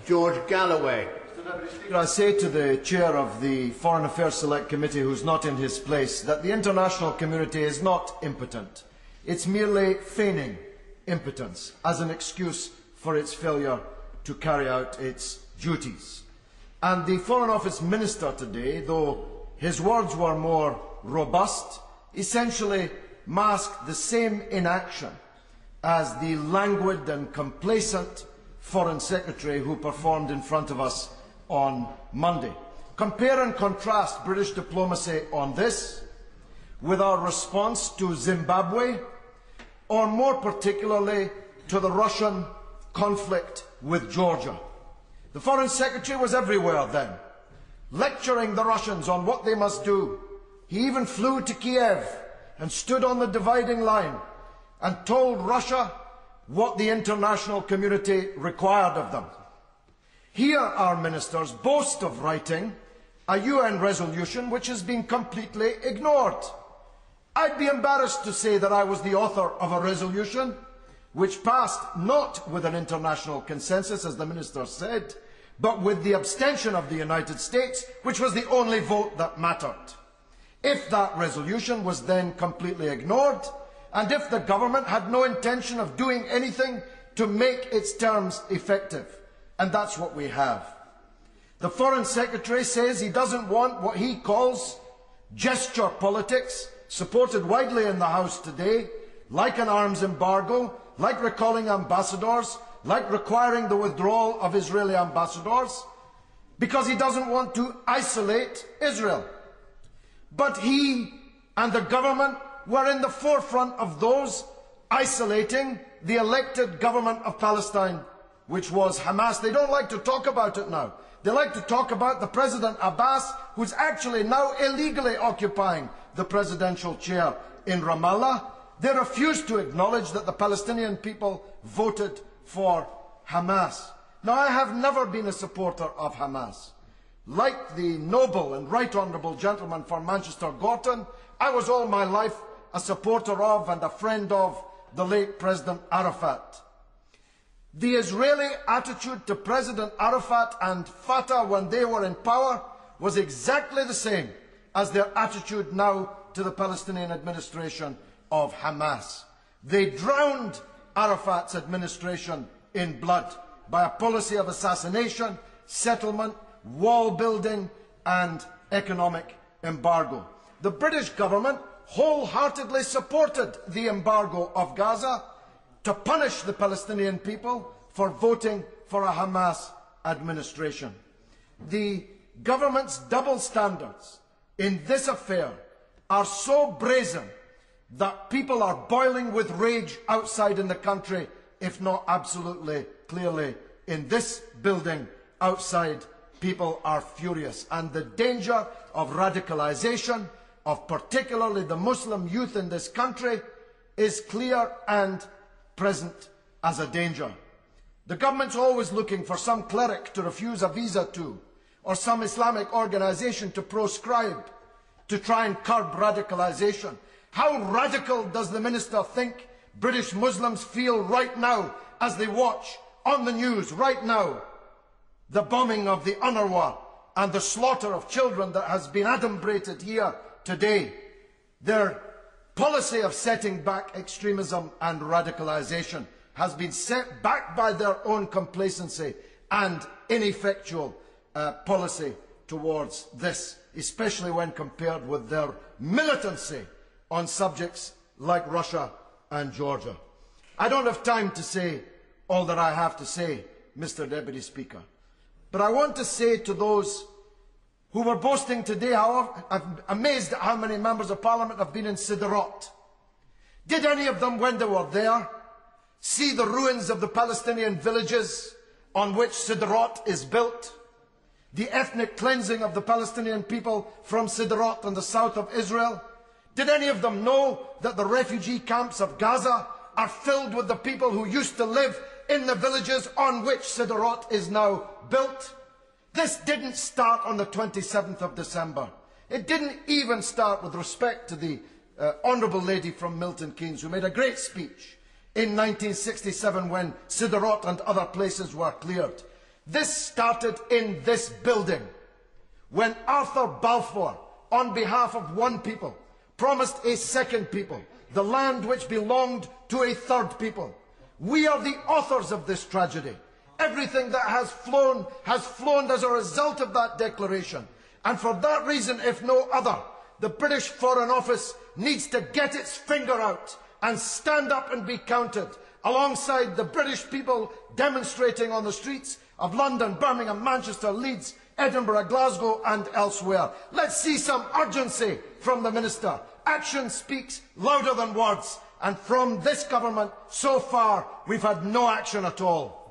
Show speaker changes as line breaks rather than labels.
George Galloway.
I say to the chair of the Foreign Affairs Select Committee, who is not in his place, that the international community is not impotent. It's merely feigning impotence as an excuse for its failure to carry out its duties. And the Foreign Office Minister today, though his words were more robust, essentially masked the same inaction as the languid and complacent Foreign Secretary who performed in front of us on Monday. Compare and contrast British diplomacy on this with our response to Zimbabwe, or more particularly to the Russian conflict with Georgia. The Foreign Secretary was everywhere then, lecturing the Russians on what they must do. He even flew to Kiev and stood on the dividing line and told Russia what the international community required of them. Here our ministers boast of writing a UN resolution which has been completely ignored. I'd be embarrassed to say that I was the author of a resolution which passed not with an international consensus, as the minister said, but with the abstention of the United States, which was the only vote that mattered. If that resolution was then completely ignored, and if the government had no intention of doing anything to make its terms effective, and that's what we have. The Foreign Secretary says he doesn't want what he calls gesture politics, supported widely in the House today, like an arms embargo, like recalling ambassadors, like requiring the withdrawal of Israeli ambassadors, because he doesn't want to isolate Israel. But he and the government were in the forefront of those isolating the elected government of Palestine, which was Hamas. They don't like to talk about it now. They like to talk about the President Abbas, who's actually now illegally occupying the presidential chair in Ramallah. They refuse to acknowledge that the Palestinian people voted for Hamas. Now, I have never been a supporter of Hamas. Like the noble and right honourable gentleman from Manchester Gorton, I was all my life a supporter of and a friend of the late President Arafat. The Israeli attitude to President Arafat and Fatah when they were in power was exactly the same as their attitude now to the Palestinian administration of Hamas. They drowned Arafat's administration in blood by a policy of assassination, settlement, wall building and economic embargo. The British government wholeheartedly supported the embargo of Gaza to punish the Palestinian people for voting for a Hamas administration. The government's double standards in this affair are so brazen that people are boiling with rage outside in the country, if not absolutely clearly in this building outside. People are furious, and the danger of radicalisation of particularly the Muslim youth in this country is clear and present as a danger. The government's always looking for some cleric to refuse a visa to, or some Islamic organisation to proscribe, to try and curb radicalisation. How radical does the minister think British Muslims feel right now as they watch on the news right now the bombing of the UNRWA and the slaughter of children that has been adumbrated here today? Their policy of setting back extremism and radicalisation has been set back by their own complacency and ineffectual policy towards this, especially when compared with their militancy on subjects like Russia and Georgia. I don't have time to say all that I have to say, Mr. Deputy Speaker, but I want to say to those who were boasting today, however, I'm amazed at how many members of Parliament have been in Sderot. Did any of them, when they were there, see the ruins of the Palestinian villages on which Sderot is built? The ethnic cleansing of the Palestinian people from Sderot and the south of Israel? Did any of them know that the refugee camps of Gaza are filled with the people who used to live in the villages on which Sderot is now built? This didn't start on the 27th of December. It didn't even start with respect to the honourable lady from Milton Keynes, who made a great speech in 1967 when Sderot and other places were cleared. This started in this building, when Arthur Balfour, on behalf of one people, promised a second people the land which belonged to a third people. We are the authors of this tragedy. Everything that has flown as a result of that declaration. And for that reason, if no other, the British Foreign Office needs to get its finger out and stand up and be counted alongside the British people demonstrating on the streets of London, Birmingham, Manchester, Leeds, Edinburgh, Glasgow and elsewhere. Let's see some urgency from the Minister. Action speaks louder than words, and from this government so far we've had no action at all.